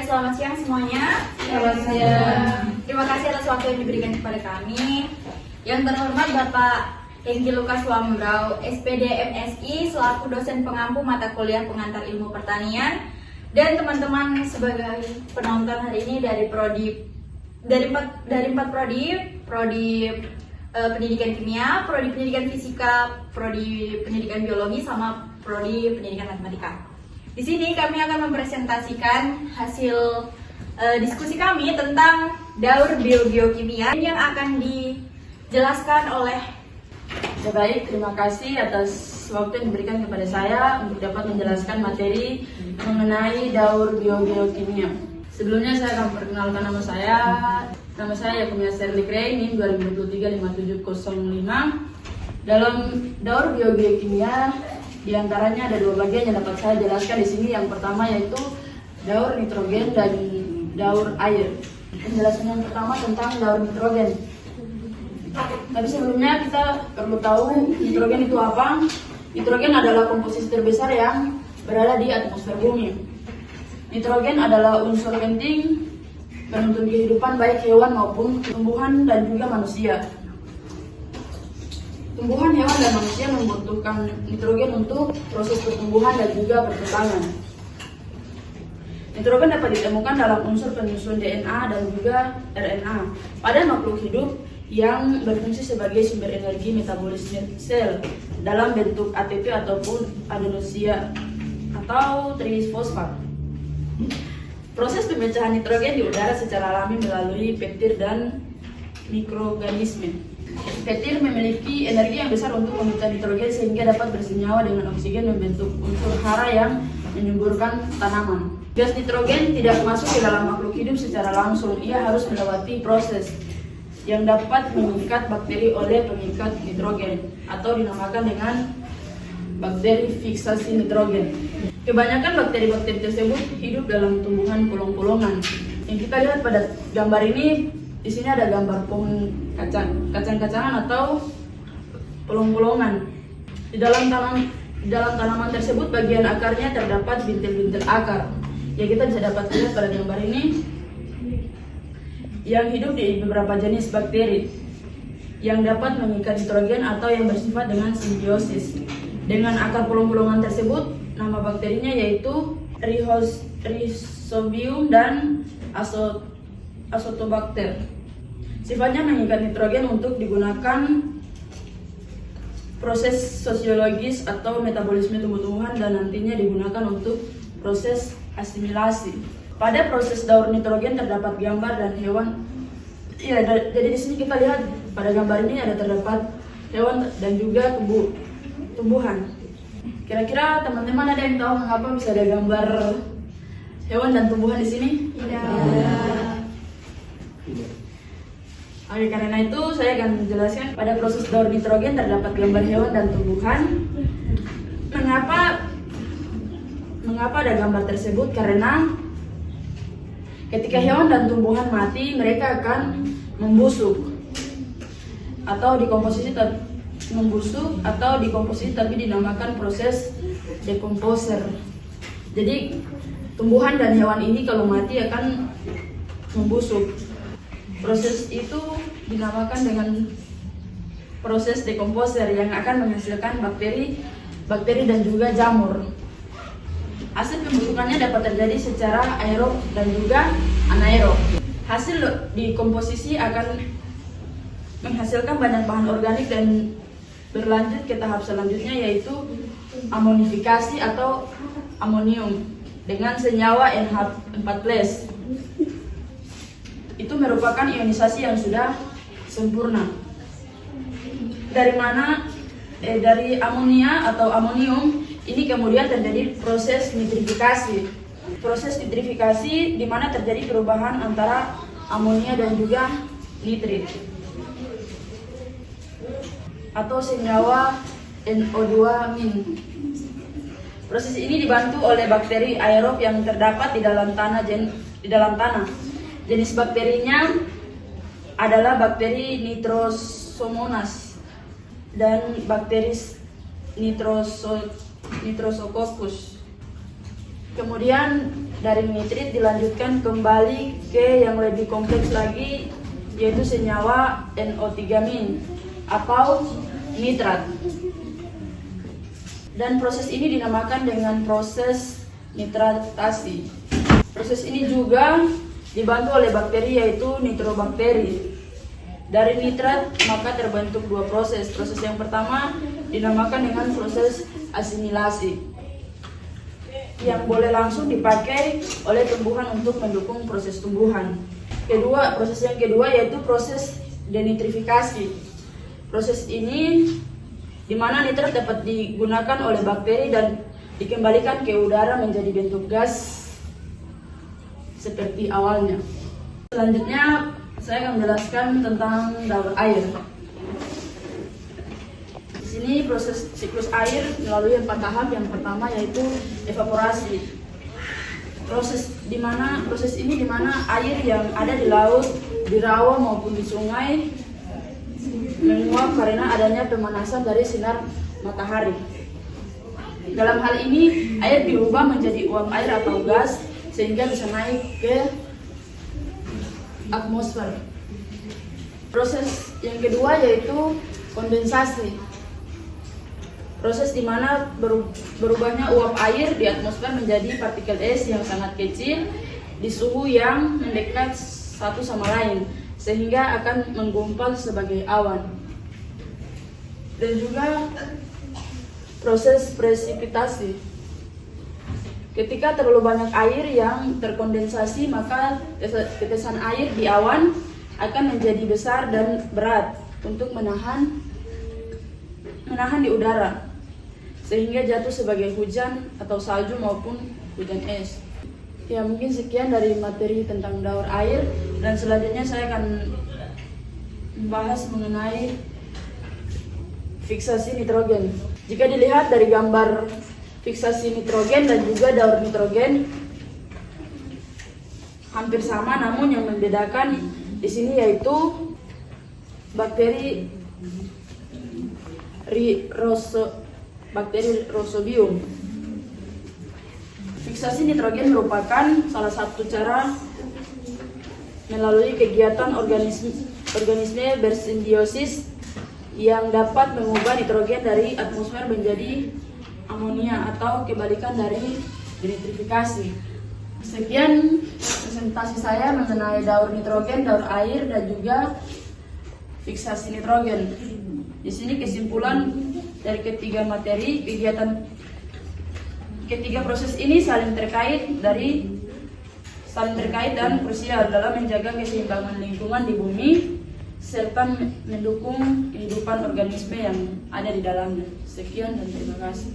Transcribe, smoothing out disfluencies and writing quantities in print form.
selamat siang semuanya. Selamat siang. Terima kasih atas waktu yang diberikan kepada kami. Yang terhormat Bapak Hengki Lukas Wambrau, SPD MSI, selaku dosen pengampu mata kuliah pengantar ilmu pertanian, dan teman-teman sebagai penonton hari ini dari empat prodi pendidikan kimia, prodi pendidikan fisika, prodi pendidikan biologi, sama prodi pendidikan matematika. Di sini kami akan mempresentasikan hasil diskusi kami tentang daur biokimia yang akan dijelaskan oleh. Baik, terima kasih atas waktu yang diberikan kepada saya untuk dapat menjelaskan materi mengenai daur biokimia. Sebelumnya saya akan perkenalkan nama saya. Nama saya Yakumia Serlik Rey, NIM 2023-5705. Dalam daur biokimia, diantaranya ada dua bagian yang dapat saya jelaskan di sini. Yang pertama yaitu daur nitrogen dan daur air. Penjelasan yang pertama tentang daur nitrogen. Tapi sebelumnya kita perlu tahu nitrogen itu apa. Nitrogen adalah komposisi terbesar yang berada di atmosfer bumi. Nitrogen adalah unsur penting penuntun kehidupan baik hewan maupun tumbuhan dan juga manusia. Tumbuhan, hewan, dan manusia membutuhkan nitrogen untuk proses pertumbuhan dan juga perkembangan. Nitrogen dapat ditemukan dalam unsur penyusun DNA dan juga RNA pada makhluk hidup yang berfungsi sebagai sumber energi metabolisme sel dalam bentuk ATP ataupun adenosina atau trisfosfat. Proses pemecahan nitrogen di udara secara alami melalui peptid dan mikroorganisme. Peptid memiliki energi yang besar untuk memecah nitrogen sehingga dapat bersenyawa dengan oksigen membentuk unsur hara yang menyuburkan tanaman. Gas nitrogen tidak masuk ke dalam makhluk hidup secara langsung, ia harus melewati proses yang dapat mengikat bakteri oleh pengikat nitrogen atau dinamakan dengan bakteri fiksasi nitrogen. Kebanyakan bakteri-bakteri tersebut hidup dalam tumbuhan polong-polongan. Yang kita lihat pada gambar ini, di sini ada gambar pohon kacang-kacangan atau polong-polongan. Di dalam tanaman tersebut bagian akarnya terdapat bintil-bintil akar. Yang kita bisa dapat lihat pada gambar ini, yang hidup di beberapa jenis bakteri yang dapat mengikat nitrogen atau yang bersifat dengan simbiosis dengan akar polong-polongan tersebut. Nama bakterinya yaitu Rhizobium dan Azotobacter. Sifatnya mengikat nitrogen untuk digunakan proses sosiologis atau metabolisme tumbuh-tumbuhan dan nantinya digunakan untuk proses asimilasi. Pada proses daur nitrogen terdapat gambar dan hewan. Ya, jadi di sini kita lihat pada gambar ini ada terdapat hewan dan juga tumbuhan. Kira-kira teman-teman ada yang tahu mengapa bisa ada gambar hewan dan tumbuhan di sini? Tidak. Oke, karena itu saya akan menjelaskan pada proses daur nitrogen terdapat gambar hewan dan tumbuhan. Mengapa ada gambar tersebut? Karena ketika hewan dan tumbuhan mati, mereka akan membusuk atau dekomposisi tapi dinamakan proses dekomposer. Jadi tumbuhan dan hewan ini kalau mati akan membusuk. Proses itu dinamakan dengan proses dekomposer yang akan menghasilkan bakteri dan juga jamur. Hasil pembusukannya dapat terjadi secara aerob dan juga anaerob. Hasil dekomposisi akan menghasilkan banyak bahan organik dan berlanjut ke tahap selanjutnya yaitu amonifikasi atau amonium dengan senyawa NH4+. Itu merupakan ionisasi yang sudah sempurna. Dari amonia atau amonium ini kemudian terjadi proses nitrifikasi. Proses nitrifikasi di mana terjadi perubahan antara amonia dan juga nitrit atau senyawa NO2-. Proses ini dibantu oleh bakteri aerob yang terdapat di dalam tanah. Jenis bakterinya adalah bakteri Nitrosomonas dan bakteri Nitrosococcus. Kemudian dari nitrit dilanjutkan kembali ke yang lebih kompleks lagi, yaitu senyawa NO3- atau nitrat. Dan proses ini dinamakan dengan proses nitratasi. Proses ini juga dibantu oleh bakteri, yaitu nitrobakteri. Dari nitrat maka terbentuk dua proses. Proses yang pertama dinamakan dengan proses asimilasi, yang boleh langsung dipakai oleh tumbuhan untuk mendukung proses tumbuhan. Proses yang kedua yaitu proses denitrifikasi. Proses ini di mana nitrat dapat digunakan oleh bakteri dan dikembalikan ke udara menjadi bentuk gas seperti awalnya. Selanjutnya saya akan menjelaskan tentang daur air. Di sini proses siklus air melalui 4 tahap. Yang pertama yaitu evaporasi. Proses ini di mana air yang ada di laut, di rawa maupun di sungai menguap karena adanya pemanasan dari sinar matahari. Dalam hal ini air diubah menjadi uap air atau gas sehingga bisa naik ke atmosfer. Proses yang kedua yaitu kondensasi. Proses di mana berubahnya uap air di atmosfer menjadi partikel es yang sangat kecil di suhu yang mendekat satu sama lain, sehingga akan menggumpal sebagai awan. Dan juga proses presipitasi. Ketika terlalu banyak air yang terkondensasi, maka tetesan air di awan akan menjadi besar dan berat untuk menahan di udara, sehingga jatuh sebagai hujan atau salju maupun hujan es. Ya, mungkin sekian dari materi tentang daur air, dan selanjutnya saya akan membahas mengenai fiksasi nitrogen. Jika dilihat dari gambar fiksasi nitrogen dan juga daur nitrogen hampir sama, namun yang membedakan di sini yaitu bakteri Rhozobium. Fiksasi nitrogen merupakan salah satu cara melalui kegiatan organisme bersimbiosis yang dapat mengubah nitrogen dari atmosfer menjadi amonia atau kebalikan dari denitrifikasi. Sekian presentasi saya mengenai daur nitrogen, daur air, dan juga fiksasi nitrogen. Di sini kesimpulan dari ketiga materi, ketiga proses ini saling terkait dan krusial dalam menjaga keseimbangan lingkungan di bumi serta mendukung kehidupan organisme yang ada di dalamnya. Sekian dan terima kasih.